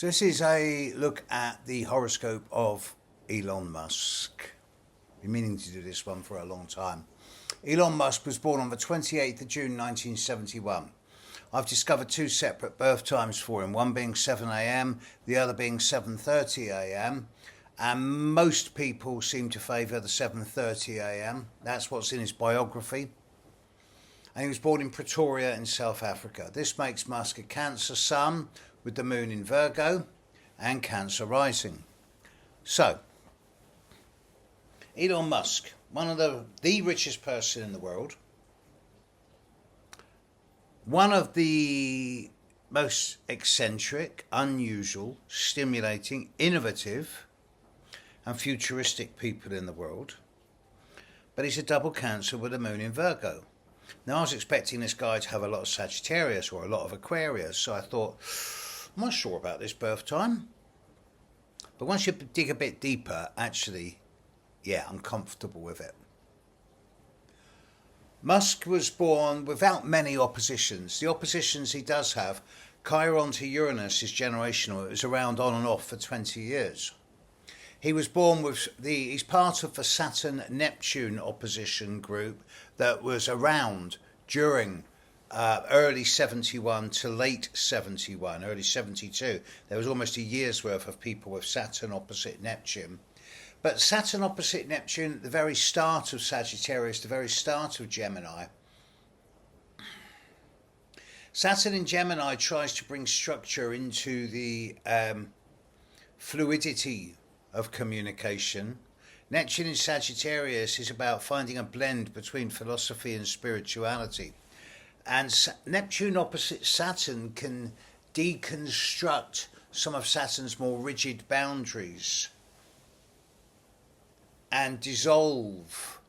So this is a look at the horoscope of Elon Musk. Been meaning to do this one for a long time. Elon Musk was born on the 28th of June 1971. I've discovered two separate birth times for him, one being 7 a.m, the other being 7:30 a.m. And most people seem to favour the 7:30 a.m. That's what's in his biography. And he was born in Pretoria in South Africa. This makes Musk a Cancer sun with the moon in Virgo and Cancer rising. So, Elon Musk, one of the richest person in the world, one of the most eccentric, unusual, stimulating, innovative and futuristic people in the world, but he's a double Cancer with a moon in Virgo. Now I was expecting this guy to have a lot of Sagittarius or a lot of Aquarius, so I thought, I'm not sure about this birth time. But once you dig a bit deeper, actually, yeah, I'm comfortable with it. Musk was born without many oppositions. The oppositions he does have, Chiron to Uranus is generational. It was around on and off for 20 years. He was born with he's part of the Saturn-Neptune Opposition group that was around during early 71 to late 71, early 72. There was almost a year's worth of people with Saturn opposite Neptune. But Saturn opposite Neptune at the very start of Sagittarius, the very start of Gemini. Saturn in Gemini tries to bring structure into the fluidity of communication. Neptune in Sagittarius is about finding a blend between philosophy and spirituality. And Neptune opposite Saturn can deconstruct some of Saturn's more rigid boundaries and dissolve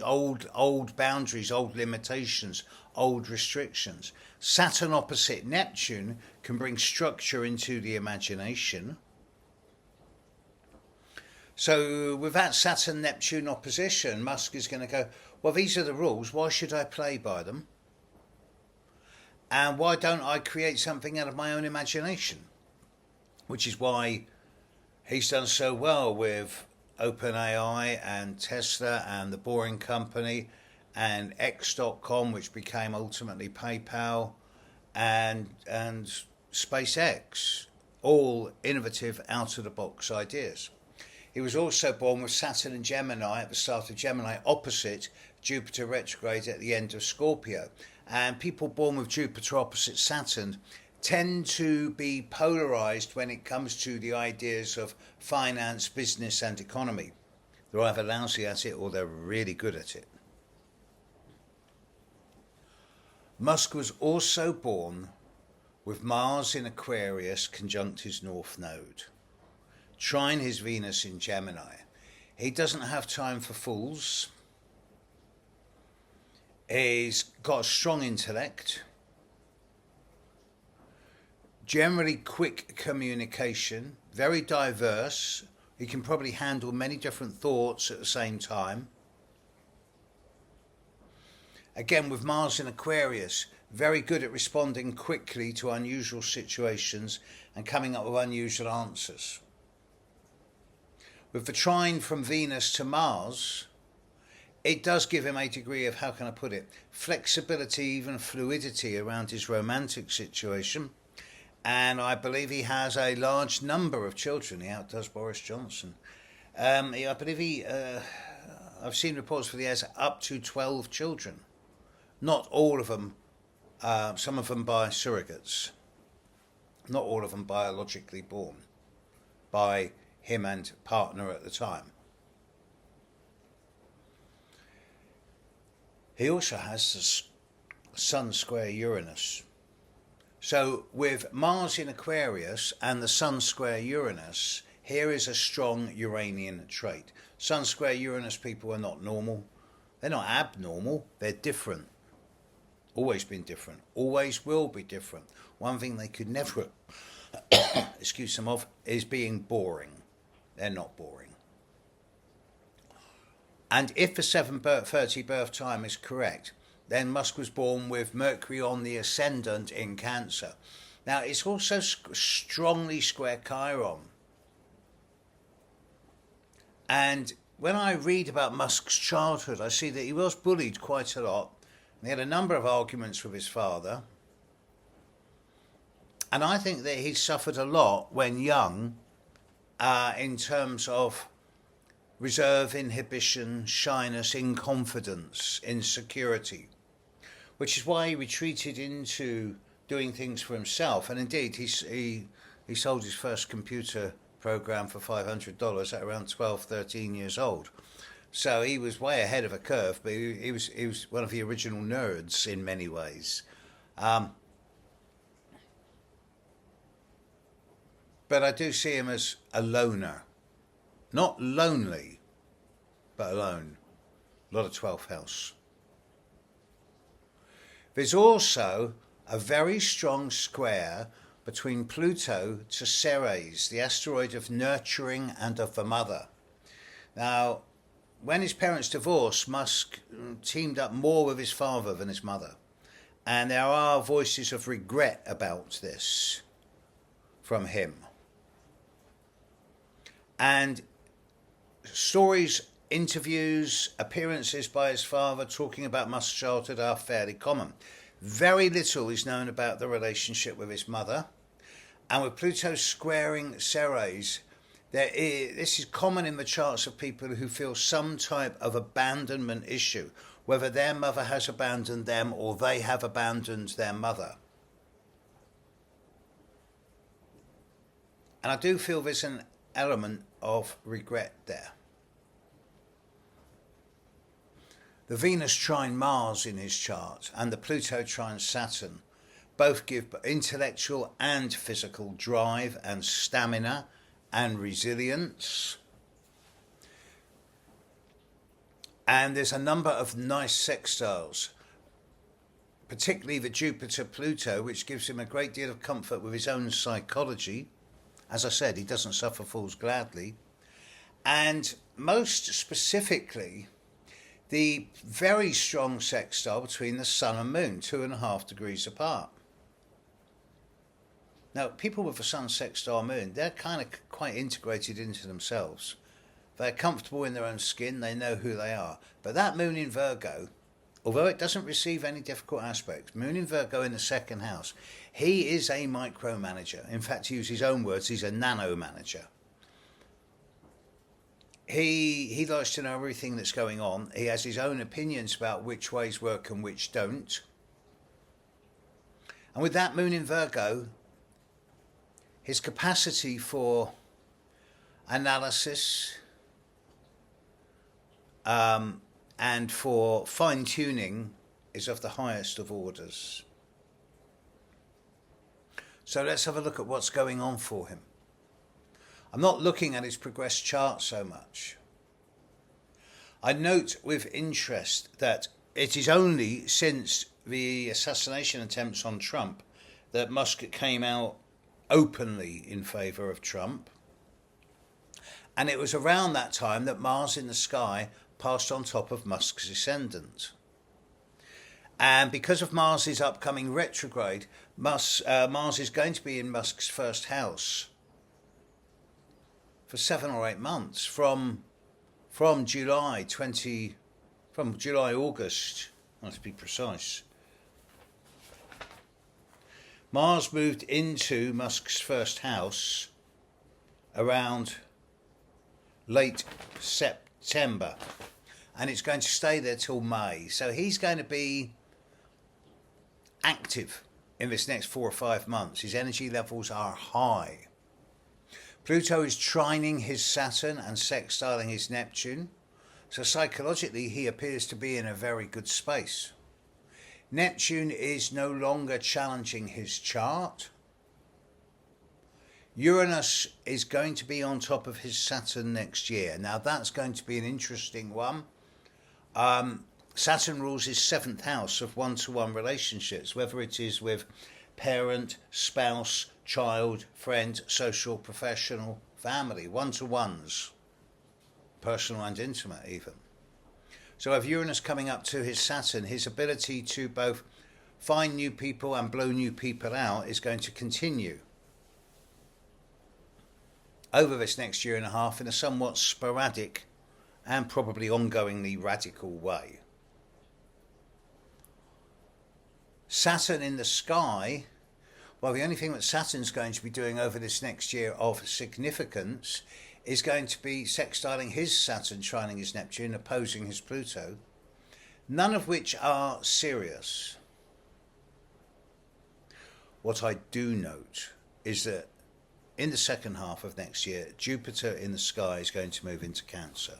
old boundaries, old limitations, old restrictions. Saturn opposite Neptune can bring structure into the imagination. So with that Saturn-Neptune opposition, Musk is going to go, well, these are the rules. Why should I play by them? And why don't I create something out of my own imagination? Which is why he's done so well with OpenAI and Tesla and the Boring Company and X.com, which became ultimately PayPal, and SpaceX. All innovative, out-of-the-box ideas. He was also born with Saturn and Gemini at the start of Gemini, opposite Jupiter retrograde at the end of Scorpio. And people born with Jupiter opposite Saturn tend to be polarized when it comes to the ideas of finance, business and economy. They're either lousy at it or they're really good at it. Musk was also born with Mars in Aquarius conjunct his North Node, trine his Venus in Gemini. He doesn't have time for fools. He's got a strong intellect, generally quick communication, very diverse. He can probably handle many different thoughts at the same time. Again, with Mars in Aquarius, very good at responding quickly to unusual situations and coming up with unusual answers. With the trine from Venus to Mars, it does give him a degree of, how can I put it, flexibility, even fluidity around his romantic situation. And I believe he has a large number of children. He outdoes Boris Johnson. I believe I've seen reports that he has up to 12 children. Not all of them, some of them by surrogates. Not all of them biologically born by him and partner at the time. He also has the Sun square Uranus. So with Mars in Aquarius and the Sun square Uranus, here is a strong Uranian trait. Sun square Uranus people are not normal. They're not abnormal. They're different. Always been different. Always will be different. One thing they could never excuse them of is being boring. They're not boring. And if the 7:30 birth time is correct, then Musk was born with Mercury on the ascendant in Cancer. Now, it's also strongly square Chiron. And when I read about Musk's childhood, I see that he was bullied quite a lot. He had a number of arguments with his father. And I think that he suffered a lot when young in terms of reserve, inhibition, shyness, inconfidence, insecurity, which is why he retreated into doing things for himself. And indeed, he sold his first computer program for $500 at around 12, 13 years old. So he was way ahead of a curve, but he was one of the original nerds in many ways. But I do see him as a loner. Not lonely, but alone. A lot of 12th house. There's also a very strong square between Pluto to Ceres, the asteroid of nurturing and of the mother. Now, when his parents divorced, Musk teamed up more with his father than his mother. And there are voices of regret about this from him. And stories, interviews, appearances by his father talking about Musk's childhood are fairly common. Very little is known about the relationship with his mother. And with Pluto squaring Ceres, this is common in the charts of people who feel some type of abandonment issue, whether their mother has abandoned them or they have abandoned their mother. And I do feel there's an element of regret there. The Venus trine Mars in his chart and the Pluto trine Saturn both give intellectual and physical drive and stamina and resilience. And there's a number of nice sextiles, particularly the Jupiter-Pluto, which gives him a great deal of comfort with his own psychology. As I said, he doesn't suffer fools gladly. And most specifically, the very strong sextile between the Sun and Moon, 2.5 degrees apart. Now, people with a Sun sextile Moon, they're kind of quite integrated into themselves. They're comfortable in their own skin, they know who they are. But that Moon in Virgo, although it doesn't receive any difficult aspects, Moon in Virgo in the second house, he is a micromanager. In fact, to use his own words, he's a nanomanager. He likes to know everything that's going on. He has his own opinions about which ways work and which don't. And with that Moon in Virgo, his capacity for analysis and for fine-tuning is of the highest of orders. So let's have a look at what's going on for him. I'm not looking at his progressed chart so much. I note with interest that it is only since the assassination attempts on Trump that Musk came out openly in favour of Trump. And it was around that time that Mars in the sky passed on top of Musk's ascendant. And because of Mars's upcoming retrograde, Mars is going to be in Musk's first house for 7 or 8 months, from August, to be precise. Mars moved into Musk's first house around late September, and it's going to stay there till May. So he's going to be active in this next 4 or 5 months. His energy levels are high. Pluto is trining his Saturn and sextiling his Neptune, so psychologically he appears to be in a very good space. Neptune is no longer challenging his chart. Uranus is going to be on top of his Saturn next year. Now that's going to be an interesting one. Saturn rules his 7th house of one-to-one relationships, whether it is with parent, spouse, child, friend, social, professional, family, one-to-ones, personal and intimate even. So with Uranus coming up to his Saturn, his ability to both find new people and blow new people out is going to continue over this next year and a half in a somewhat sporadic and probably ongoingly radical way. Saturn in the sky, well, the only thing that Saturn's going to be doing over this next year of significance is going to be sextiling his Saturn, trining his Neptune, opposing his Pluto, none of which are serious. What I do note is that in the second half of next year, Jupiter in the sky is going to move into Cancer.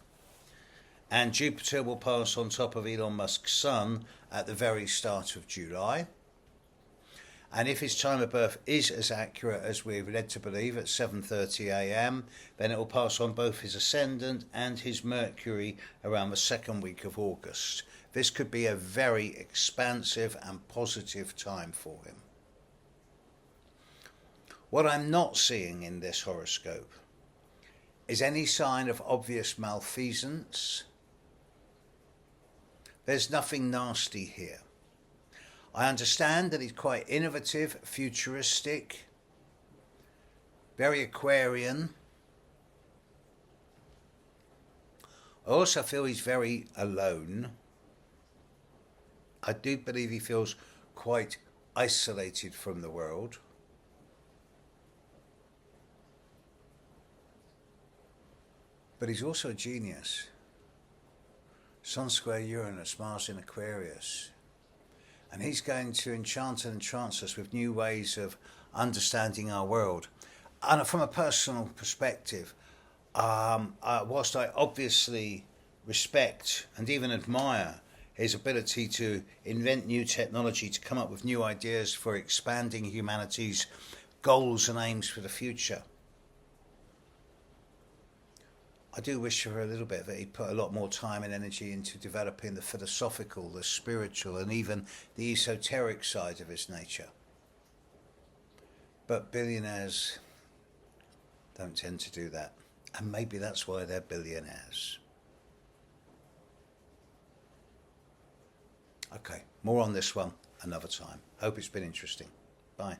And Jupiter will pass on top of Elon Musk's sun at the very start of July. And if his time of birth is as accurate as we're led to believe at 7:30 a.m, then it will pass on both his ascendant and his Mercury around the second week of August. This could be a very expansive and positive time for him. What I'm not seeing in this horoscope is any sign of obvious malfeasance. There's nothing nasty here. I understand that he's quite innovative, futuristic, very Aquarian. I also feel he's very alone. I do believe he feels quite isolated from the world. But he's also a genius. Sun square Uranus, Mars in Aquarius. And he's going to enchant and entrance us with new ways of understanding our world. And from a personal perspective, whilst I obviously respect and even admire his ability to invent new technology, to come up with new ideas for expanding humanity's goals and aims for the future, I do wish for a little bit that he'd put a lot more time and energy into developing the philosophical, the spiritual, and even the esoteric side of his nature. But billionaires don't tend to do that. And maybe that's why they're billionaires. Okay, more on this one another time. Hope it's been interesting. Bye.